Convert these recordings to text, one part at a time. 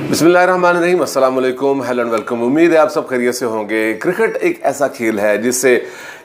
बिस्मिल्लाहिर्रहमानिर्रहीम, अस्सलाम वालेकुम, हेलो एंड वेलकम। उम्मीद है आप सब खैरियत से होंगे। क्रिकेट एक ऐसा खेल है जिससे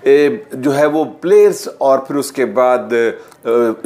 जो है वो प्लेयर्स और फिर उसके बाद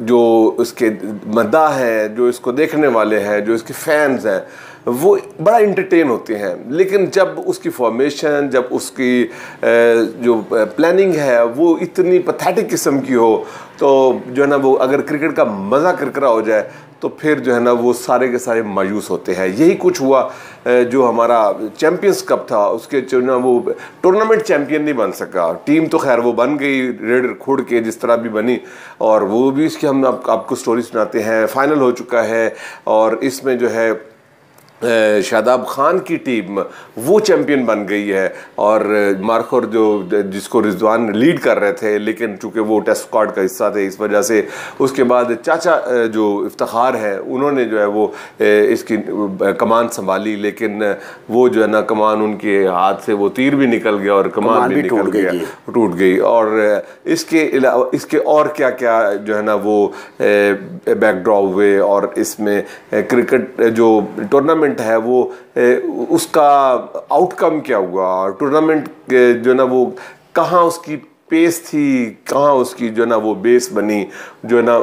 जो उसके मद्दाह हैं, जो इसको देखने वाले हैं, जो इसके फैंस हैं, वो बड़ा इंटरटेन होते हैं। लेकिन जब उसकी फॉर्मेशन, जब उसकी जो प्लानिंग है वो इतनी पैथेटिक किस्म की हो, तो जो है ना वो अगर क्रिकेट का मज़ा किरकिरा हो जाए तो फिर जो है ना वो सारे के सारे मायूस होते हैं। यही कुछ हुआ जो हमारा चैम्पियंस कप था, उसके जो ना वो टूर्नामेंट चैम्पियन नहीं बन सका। टीम तो खैर वो बन गई रेड खुड़ के जिस तरह भी बनी, और वो भी इसकी हम आपको स्टोरी सुनाते हैं। फाइनल हो चुका है और इसमें जो है शादाब खान की टीम वो चैम्पियन बन गई है। और मार्खोर जो जिसको रिजवान लीड कर रहे थे, लेकिन चूंकि वो टेस्ट स्क्वाड का हिस्सा थे इस वजह से उसके बाद चाचा जो इफ्तिखार है उन्होंने जो है वो इसकी कमान संभाली, लेकिन वो जो है ना कमान उनके हाथ से वो तीर भी निकल गया और कमान भी निकल गया, टूट गई। और इसके और क्या क्या जो है ना वो बैकड्रॉप हुए, और इसमें क्रिकेट जो टूर्नामेंट है वो उसका आउटकम क्या हुआ, टूर्नामेंट जो है ना वो कहाँ उसकी पेस थी, कहाँ उसकी जो है ना वो बेस बनी, जो है ना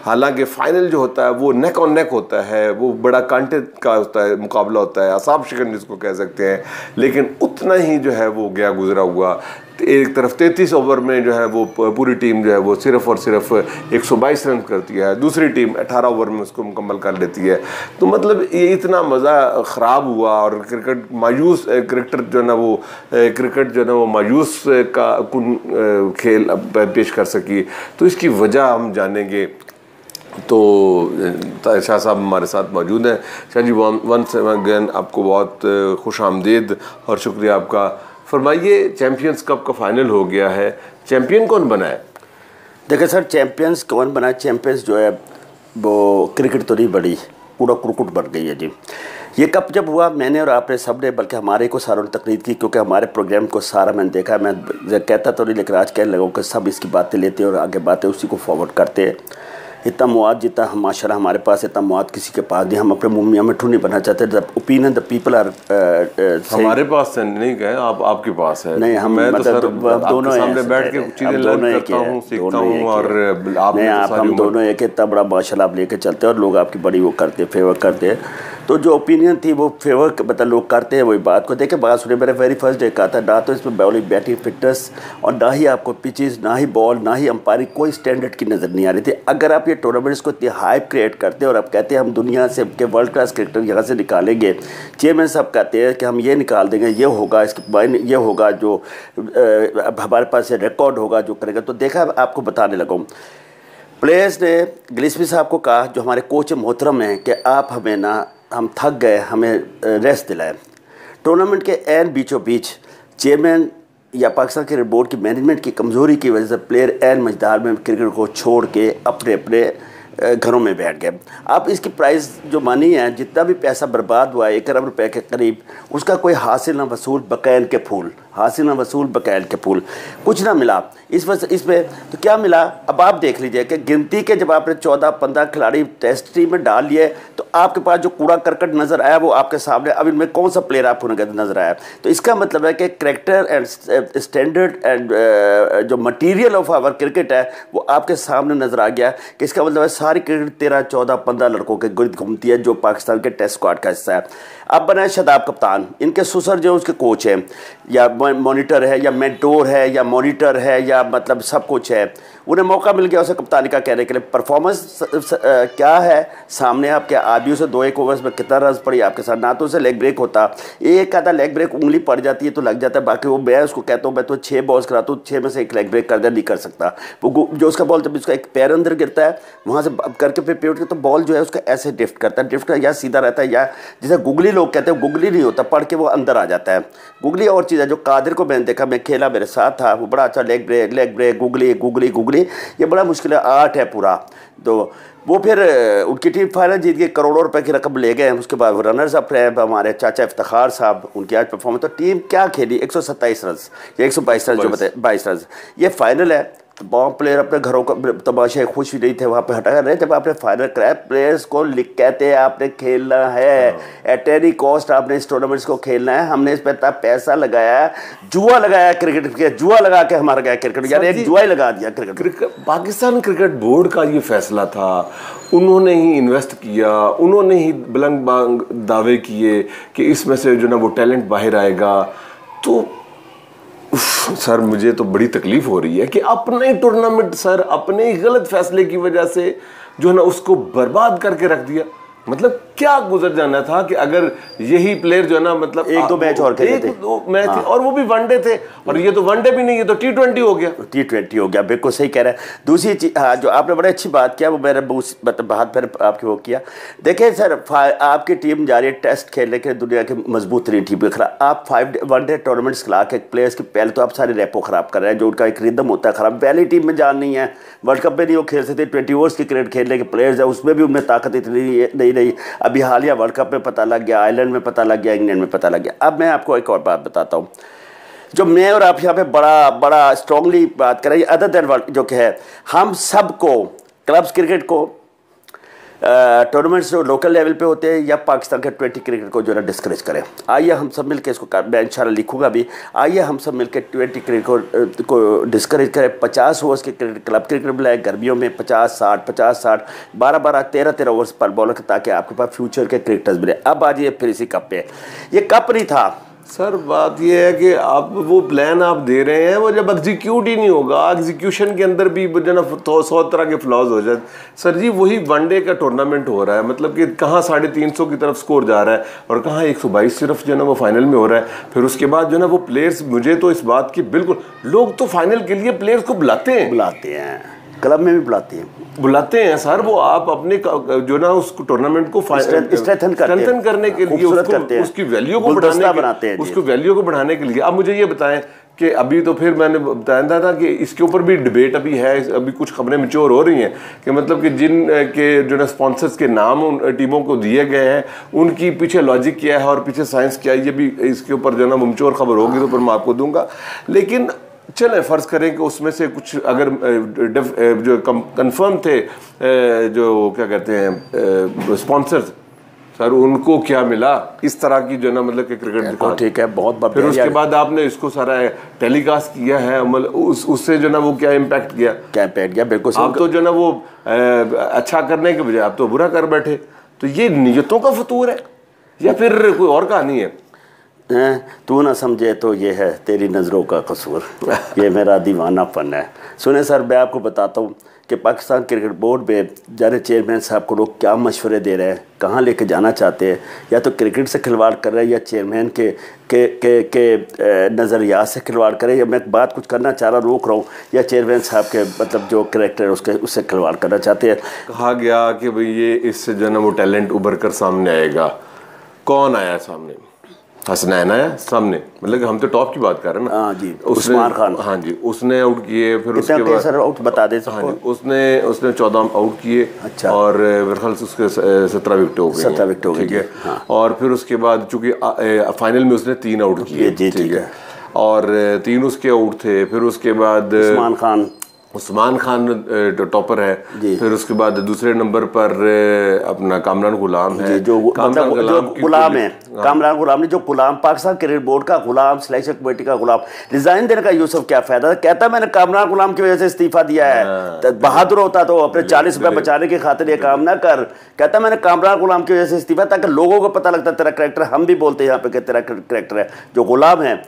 हालांकि फाइनल जो होता है वो नेक ऑन नेक होता है, वो बड़ा कांटे का होता है, मुकाबला होता है, असाब शिकन जिसको कह सकते हैं। लेकिन उतना ही जो है वो गया गुजरा हुआ। एक तरफ 33 ओवर में जो है वो पूरी टीम जो है वो सिर्फ और सिर्फ 122 रन करती है, दूसरी टीम 18 ओवर में उसको मुकम्मल कर लेती है। तो मतलब ये इतना मज़ा ख़राब हुआ और क्रिकेट मायूस, क्रिकेटर जो है ना वो क्रिकेट जो है ना वो मायूस का कुन खेल पेश कर सकी। तो इसकी वजह हम जानेंगे। तो शाह साहब हमारे साथ मौजूद हैं। शाह जी, वंस अगेन आपको बहुत खुश आमदीद और शुक्रिया आपका। फरमाइए, चैम्पियंस कप का फाइनल हो गया है, चैम्पियन कौन बना है? देखिए सर, चैम्पियंस कौन बना है? चैम्पियंस जो है वो क्रिकेट तो नहीं बड़ी, पूरा क्रिकेट बन गई है जी। ये कप जब हुआ, मैंने और आपने सब ने, बल्कि हमारे को सारों ने तकरीर की, क्योंकि हमारे प्रोग्राम को सारा मैंने देखा। मैं कहता तो नहीं, लेकिन आज कहने लगा कि सब इसकी बातें लेते हैं और आगे बातें उसी को फॉरवर्ड करते हैं। इतना मुआद जितना हम माशाल्लाह हमारे पास, इतना मुआद किसी के पास नहीं। हम अपने मुँह मियां मिठू नहीं बनना चाहते। The opinion the people are हमारे पास नहीं गए, आपके पास है। नहीं, हम मतलब दोनों सामने बैठ के चीजें लर्न करता हूं, सीखता हूं, और हम दोनों एक इतना बड़ा माशाल्लाह आप लेके चलते हैं और लोग आपकी बड़ी वो करते, फेवर करते हैं। तो जो ओपिनियन थी वो फेवर मतलब लोग करते हैं वही बात को। देखे बात सुने, मेरा वेरी फर्स्ट डे कहा था, ना तो इसमें बॉलिंग बैटिंग फिटनेस और ना ही आपको पिचेस, ना ही बॉल, ना ही अंपायरिंग, कोई स्टैंडर्ड की नज़र नहीं आ रही थी। अगर आप ये टूर्नामेंट्स को इतनी हाइप क्रिएट करते हैं और आप कहते हैं हम दुनिया से के वर्ल्ड क्लास क्रिकेटर यहाँ से निकालेंगे, चेयरमैन साहब कहते हैं कि हम ये निकाल देंगे, ये होगा, इसके ये होगा, जो हमारे पास ये रिकॉर्ड होगा जो करेगा। तो देखा, आपको बताने लगा, प्लेयर्स ने गिलस्पी साहब को कहा, जो हमारे कोच मोहतरम हैं, कि आप हमें ना, हम थक गए, हमें रेस्ट दिलाएं। टूर्नामेंट के एन बीचों बीच चेयरमैन या पाकिस्तान क्रिकेट बोर्ड की मैनेजमेंट की कमज़ोरी की वजह से प्लेयर एन मझदार में क्रिकेट को छोड़ के अपने अपने घरों में बैठ गए। अब इसकी प्राइस जो मनी है, जितना भी पैसा बर्बाद हुआ है 1 अरब रुपए के करीब, उसका कोई हासिल ना वसूल बकैन के फूल, हासिल ना वसूल बकैन के फूल, कुछ ना मिला इसमें। तो क्या मिला, अब आप देख लीजिए कि गिनती के जब आपने 14-15 खिलाड़ी टेस्ट टीम में डाल लिए, तो आपके पास जो कूड़ा करकट नज़र आया वो आपके सामने। अब इनमें कौन सा प्लेयर आपको नज़र आया? तो इसका मतलब है कि करैक्टर एंड स्टैंडर्ड एंड जो मटीरियल ऑफ आवर क्रिकेट है वो आपके सामने नज़र आ गया। कि इसका मतलब है सारी क्रिकेट 13-14-15 लड़कों के गिर्द घूमती है, जो पाकिस्तान के टेस्ट स्क्वाड का हिस्सा है। अब बनाए शादाब कप्तान, इनके सुसर जो उसके कोच हैं, या मॉनिटर है, या मेंटोर है, या मॉनिटर है, या मतलब सब कुछ है, उन्हें मौका मिल गया उसे कप्तानी का कहने के लिए। परफॉर्मेंस क्या है सामने आपके आदमियों से 2-1 ओवर्स में कितना रन पड़ी आपके साथ। ना तो उसे लेग ब्रेक होता, एक आधा लेग ब्रेक उंगली पड़ जाती है तो लग जाता है, बाकी वो मैं उसको कहता हूँ, मैं तो 6 बॉल्स कराता हूँ, 6 में से 1 लेग ब्रेक कर दे, नहीं कर सकता वो। जो उसका बॉल जब उसका एक पैर अंदर गिरता है वहाँ से करके फिर पेट के, तो बॉल जो है उसका ऐसे ड्रिफ्ट करता है, ड्रिफ्ट या सीधा रहता है, या जिसे गुगली लोग कहते हैं, गुगली नहीं होता, पढ़ के वो अंदर आ जाता है। गुगली और चीज़ है, जो कादिर को मैंने देखा, मैं खेला, मेरे साथ था, वो बड़ा अच्छा leg break googly googly googly, ये बड़ा मुश्किल है, आर्ट है पूरा। तो वो फिर उनकी टीम फाइनल जीत गई, करोड़ों रुपए की रकम ले गए। उसके बाद रनर्स अप रहे हमारे चाचा इफ्तिखार साहब, उनकी आज परफॉर्मेंस। तो टीम क्या खेली, 127 रन या 122 रन, जो बताए 22 रन। ये फाइनल है, तमाम प्लेयर अपने घरों का तमाशे खुश नहीं थे, वहाँ पे हटा रहे। जब आपने फाइनल कराया, प्लेयर्स को लिख कहते हैं आपने खेलना है, एट एनी कॉस्ट आपने इस टूर्नामेंट्स को खेलना है। हमने इस पर इतना पैसा लगाया, जुआ लगाया क्रिकेट के, जुआ लगा के हमारा गया क्रिकेट, यानी एक जुआ ही लगा दिया क्रिकेट। पाकिस्तान क्रिकेट बोर्ड का ये फैसला था, उन्होंने ही इन्वेस्ट किया, उन्होंने ही बुलंद बांग दावे किए कि इसमें से जो ना वो टैलेंट बाहर आएगा। तो सर मुझे तो बड़ी तकलीफ हो रही है कि अपने टूर्नामेंट सर अपने ही गलत फैसले की वजह से जो है ना उसको बर्बाद करके रख दिया। मतलब क्या गुजर जाना था कि अगर यही प्लेयर जो है ना मतलब एक दो मैच और खेले थे, एक दो मैच और वो भी वनडे थे, और ये तो वनडे भी नहीं, ये तो T20 हो गया। T20 हो गया, बिल्कुल सही कह रहे हैं। दूसरी चीज जो आपने बड़ी अच्छी बात किया, वो मैंने मतलब बात पर आपकी वो किया। देखिए सर, आपकी टीम जा रही है टेस्ट खेलने के, दुनिया की मजबूत तरीन टीम खराब, आप 5 वनडे टूर्नामेंट्स खिला के प्लेयर्स की पहले तो आप सारे रेपो खराब कर रहे हैं, जो उनका एक रिदम होता है खराब। पहली टीम में जान नहीं है, वर्ल्ड कप में नहीं वो खेल सकते, 20 ओवर्स की क्रिकेट खेलने के प्लेयर्स है, उसमें भी उनमें ताकत इतनी नहीं रही। अभी हालिया वर्ल्ड कप में पता लग गया, आयरलैंड में पता लग गया, इंग्लैंड में पता लग गया। अब मैं आपको एक और बात बताता हूँ, जो मैं और आप यहाँ पे बड़ा स्ट्रांगली बात कर रहे हैं, अदर देन वर्ल्ड जो कि है, हम सबको क्लब्स क्रिकेट को, टूर्नामेंट्स जो लोकल लेवल पे होते हैं या पाकिस्तान के 20 क्रिकेट को जो है डिस्करेज करें। आइए हम सब मिलकर इसको, मैं इंशाल्लाह लिखूंगा भी, आइए हम सब मिलकर 20 क्रिकेट को डिस्करेज करें। 50 ओवर्स के क्रिकेट, क्लब क्रिकेट बुलाए गर्मियों में, 50-60 12-12 13-13 ओवर्स पर बॉलर, ताकि आपके पास फ्यूचर के क्रिकेटर्स मिले। अब आज ये फिर इसी कप पे, ये कप नहीं था सर। बात ये है कि आप वो प्लान आप दे रहे हैं, वो जब एग्जीक्यूट ही नहीं होगा, एग्जीक्यूशन के अंदर भी जो ना 100 तरह के फ्लॉज हो जाए। सर जी वही वनडे का टूर्नामेंट हो रहा है, मतलब कि कहाँ 350 की तरफ स्कोर जा रहा है और कहाँ 122 सिर्फ जो ना वो फाइनल में हो रहा है। फिर उसके बाद जो ना वो प्लेयर्स, मुझे तो इस बात की बिल्कुल, लोग तो फाइनल के लिए प्लेयर्स को बुलाते हैं, क्लब में भी बुलाते हैं सर। वो आप अपने जो ना उस टूर्नामेंट को स्ट्रेंथन करने के लिए, उसकी वैल्यू को बढ़ाने के लिए। अब मुझे ये बताएं कि अभी तो फिर मैंने बताया था कि इसके ऊपर भी डिबेट अभी है, अभी कुछ खबरें मैच्योर हो रही हैं कि मतलब कि जिन के जो ना स्पॉन्सर्स के नाम उन टीमों को दिए गए हैं, उनकी पीछे लॉजिक क्या है और पीछे साइंस क्या है, ये भी इसके ऊपर जो ना मैच्योर खबर होगी तो फिर मैं आपको दूंगा। लेकिन चलें फ़र्ज़ करें कि उसमें से कुछ अगर जो कंफर्म थे, जो क्या कहते हैं स्पॉन्सर्स, सर उनको क्या मिला इस तरह की जो ना मतलब कि क्रिकेट दिखा, ठीक है, बहुत फिर उसके बाद आपने इसको सारा टेलीकास्ट किया है, मतलब उससे जो ना वो क्या इम्पैक्ट किया, बिल्कुल आप तो जो ना वो अच्छा करने के बजाय आप तो बुरा कर बैठे। तो ये नियतों का फतूर है या फिर कोई और कहानी है? तू ना समझे तो ये है तेरी नज़रों का कसूर, ये मेरा दीवानापन है। सुने सर, मैं आपको बताता हूँ कि पाकिस्तान क्रिकेट बोर्ड में जाने चेयरमैन साहब को लोग क्या मशवरे दे रहे हैं, कहाँ लेके जाना चाहते हैं, या तो क्रिकेट से खिलवाड़ कर रहे हैं या चेयरमैन के नज़रियात से खिलवाड़ करें, या मैं बात कुछ करना चाह रहा रोक रहा हूँ, या चेयरमैन साहब के मतलब जो कैरेक्टर है उससे खिलवाड़ करना चाहते हैं। कहा गया कि भाई ये इससे जो ना वो टैलेंट उभर कर सामने आएगा। कौन आया सामने? हसनैन आया सामने, मतलब कि हम तो टॉप की बात कर रहे हैं ना। हाँ जी, उस्मान खान। हाँ जी, उसने आउट किए, फिर उसके बाद सर आउट बता दे सबको। हाँ जी, उसने 14 आउट किए। अच्छा। और मेरे ख्याल से उसके 17 विकेट हो गए। 17 विकेट हो गए, ठीक है। हाँ। और फिर उसके बाद चूंकि फाइनल में उसने 3 आउट किए, ठीक है, और 3 उसके आउट थे। फिर उसके बाद उस्मान खान टॉपर है, फिर उसके बाद दूसरे नंबर पर अपना कामरान गुलाम है, जो गुलाम है, कामरान गुलाम ने, जो गुलाम पाकिस्तान क्रिकेट बोर्ड का गुलाम, सिलेक्शन कमेटी का गुलाम। रिजाइन देने का यूसुफ क्या फायदा? कहता मैंने कामरान गुलाम की वजह से इस्तीफा दिया है। बहादुर होता तो अपने 40 रुपए बचाने की खातिर ये काम ना कर। कहता मैंने कामरान गुलाम की वजह से इस्तीफा, ताकि लोगों को पता लगता तेरा करेक्टर, हम भी बोलते हैं यहाँ पे कि तेरा करेक्टर है। जो गुलाम है,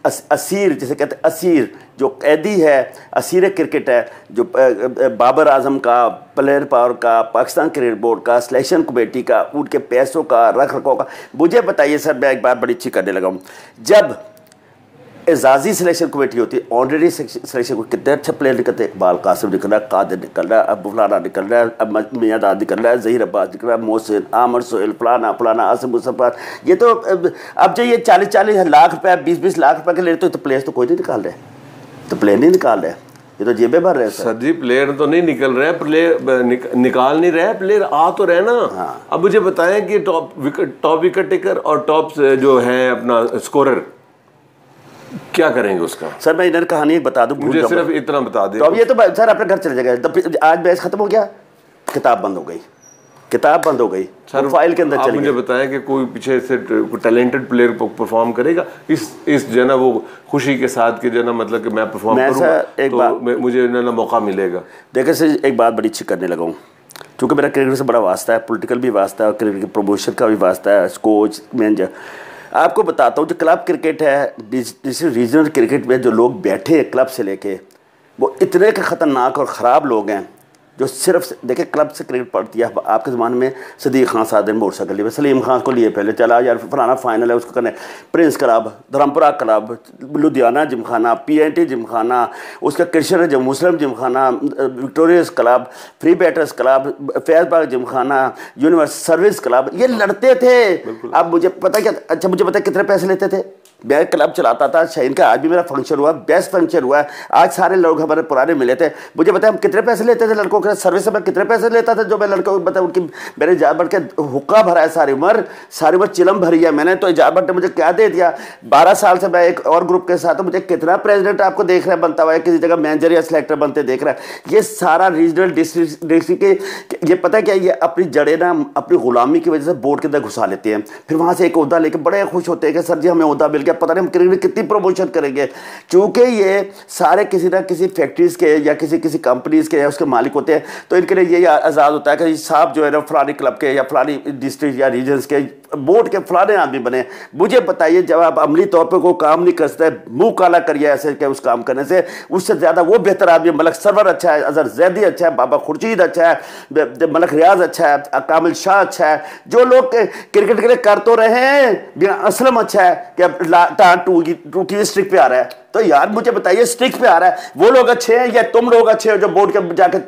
असीर जिसे कहते हैं, असीर जो कैदी है, असीर क्रिकेट है, जो बाबर आजम का, प्लेयर पावर का, पाकिस्तान क्रिकेट बोर्ड का, सिलेक्शन कमेटी का, उनके पैसों का, रख रखाव का। मुझे बताइए सर, मैं एक बात बड़ी अच्छी करने लगा हूँ, जब एजाजी सिलेक्शन कमेटी होती है, ऑनरेडी सिलेक्शन को कितने अच्छे प्लेयर निकलते हैं, इकबाल कासिम निकल रहा है, कादिर निकल रहा है, अब फलाना निकल रहा है, अब मियाँदाद निकल रहा है, ज़हीर अब्बास निकल रहा है, मोहसिन, आमर सोहेल, फलाना आसिम मुसफ़र। ये तो अब जो ये 40-40 लाख रुपये, 20-20 लाख रुपये के ले तो प्लेयर्स तो कोई नहीं निकाल रहे, तो प्लेयर नहीं निकाल रहे, ये तो जेबें भर रहे हैं सर जी। प्लेयर तो नहीं निकल रहे, प्लेयर निकाल नहीं रहे, प्लेयर आ तो रहे ना। हाँ। अब मुझे बताएं कि टॉप विकेट टेकर और टॉप जो है अपना स्कोरर क्या करेंगे उसका? सर मैं इन्हें कहानी बता दूं, मुझे सिर्फ इतना बता दें। तो अब ये तो सर अपने घर चले जाएगा। तो आज बहस खत्म हो गया, किताब बंद हो गई, किताब बंद हो गई, सर फाइल के अंदर चली गई। मुझे बताएं कि कोई पीछे से टैलेंटेड प्लेयर परफॉर्म करेगा इस जो है ना वो खुशी के साथ कि जो है ना मतलब कि मैं परफॉर्म करूंगा तो मुझे ना मौका मिलेगा। देखिए सर एक बात बड़ी अच्छी करने लगा हूँ, क्योंकि मेरा क्रिकेट से बड़ा वास्ता है, पॉलिटिकल भी वास्ता है और क्रिकेट प्रमोशन का भी वास्ता है, कोच मैनेजर। आपको बताता हूँ जो क्लब क्रिकेट है, रीजनल क्रिकेट में जो लोग बैठे हैं क्लब से लेके, वो इतने के ख़तरनाक और ख़राब लोग हैं जो सिर्फ देखिए क्लब से क्रिकेट पढ़ती है। आपके ज़माने में सदीक खान साथ दिन मोटरसाइकिल लिए, सलीम खान को लिए पहले, चला यार फलाना फाइनल है उसको करने, prince club, Dharampura club, Ludhiana gymkhana, PNT gymkhana, उसका Krishna Muslim gymkhana, victorious club, free batters club, Faizbagh gymkhana, universe service club, ये लड़ते थे। अब मुझे पता क्या, अच्छा मुझे पता कितने पैसे लेते थे? मैं क्लब चलाता था शाहीन का, आज भी मेरा फंक्शन हुआ, बेस्ट फंक्शन हुआ है, आज सारे लोग हमारे पुराने मिले थे। मुझे बताया हम कितने पैसे लेते थे लड़कों के सर्विस में, कितने पैसे लेता था जो मैं लड़कों को बता, उनकी मैंने इजाज़त बढ़ के हुक्का भरा है सारी उम्र चिलम भरी है मैंने, तो इजाज़त बढ़ ने मुझे क्या दे दिया। 12 साल से मैं एक और ग्रुप के साथ, तो मुझे कितना प्रेसिडेंट आपको देख रहा है बनता हुआ है, किसी जगह मैनेजर या सिलेक्टर बनते देख रहा है। ये सारा रीजनल डिस्ट्रिक्ट के ये पता क्या, ये अपनी जड़ें ना अपनी गुलामी की वजह से बोर्ड के अंदर घुसा लेते हैं, फिर वहाँ से एक ओहदा लेके बड़े खुश होते हैं कि सर जी हमें ओहदा मिल गया, पता नहीं हम क्रिकेट कितनी प्रमोशन करेंगे। क्योंकि ये सारे किसी ना किसी फैक्ट्रीज के या किसी कंपनीज के या उसके मालिक होते हैं, तो इनके लिए ये आज़ाद होता है कि साहब जो है ना फलानी क्लब के या फलानी डिस्ट्रिक्ट या रीजन्स के बोर्ड के फलाने आदमी बने। मुझे बताइए जब आप अमली तौर पर कोई काम नहीं कर सकते, मुंह काला करिए ऐसे के उस काम करने से, उससे ज़्यादा वो बेहतर आदमी मलक सरवर अच्छा है, अजहर जैदी अच्छा है, बाबा खुर्शीद अच्छा है, मलक रियाज अच्छा है, कामिल शाह अच्छा है, जो लोग क्रिकेट के लिए कर तो रहे हैं। असलम अच्छा है कि टू स्ट्रिक पे आ रहा है, तो यार मुझे बताइए स्ट्रिक पे आ रहा है, वो लोग अच्छे हैं या तुम लोग अच्छे हो जो बोर्ड के जाके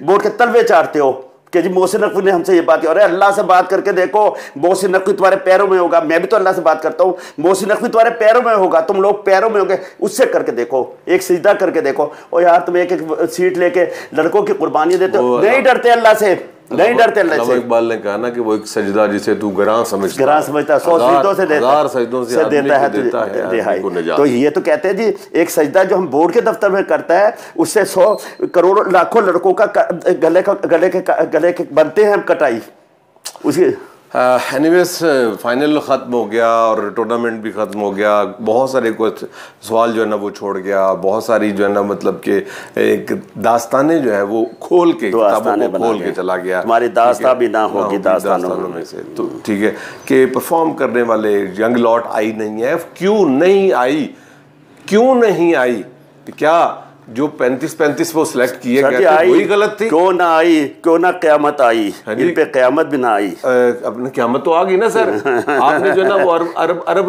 बोर्ड के तलवे चाटते हो कि जी मोहसिन नकवी ने हमसे ये बात की। अरे अल्लाह से बात करके देखो, मोहसिन नकवी तुम्हारे पैरों में होगा। मैं भी तो अल्लाह से बात करता हूँ, मोहसिन नकवी तुम्हारे पैरों में होगा, तुम लोग पैरों में होगे, उससे करके देखो, एक सिजदा करके देखो। और यार तुम एक सीट लेके लड़कों की कुर्बानियां देते हो, नहीं डरते अल्लाह से, नहीं डरते अल्लाह से। इकबाल ने कहा ना कि वो एक सजदा जिसे तू गरां समझता है, 100 सजदों से देता है रिहाई। तो ये तो कहते हैं जी एक सजदा जो हम बोर्ड के दफ्तर में करता है उससे 100 करोड़ लाखों लड़कों का गले के बनते हैं कटाई उसकी। एनीवेज फाइनल ख़त्म हो गया और टूर्नामेंट भी ख़त्म हो गया। बहुत सारे कुछ सवाल जो है ना वो छोड़ गया, बहुत सारी जो है ना मतलब कि एक दास्तानें जो है वो खोल के किताबों को खोल के चला गया। हमारी दास्तां भी ना होगी दास्तानों में से। तो ठीक है कि परफॉर्म करने वाले यंग लॉट आई नहीं है। क्यों नहीं आई, क्यों नहीं आई? क्या जो 35 वो सिलेक्ट किए गए थे वही गलत थी? क्यों ना आई, क्यों ना क़यामत आई, इन पे क़यामत भी ना आई। अपने क़यामत तो आ गई ना सर। आपने जो है ना वो अरब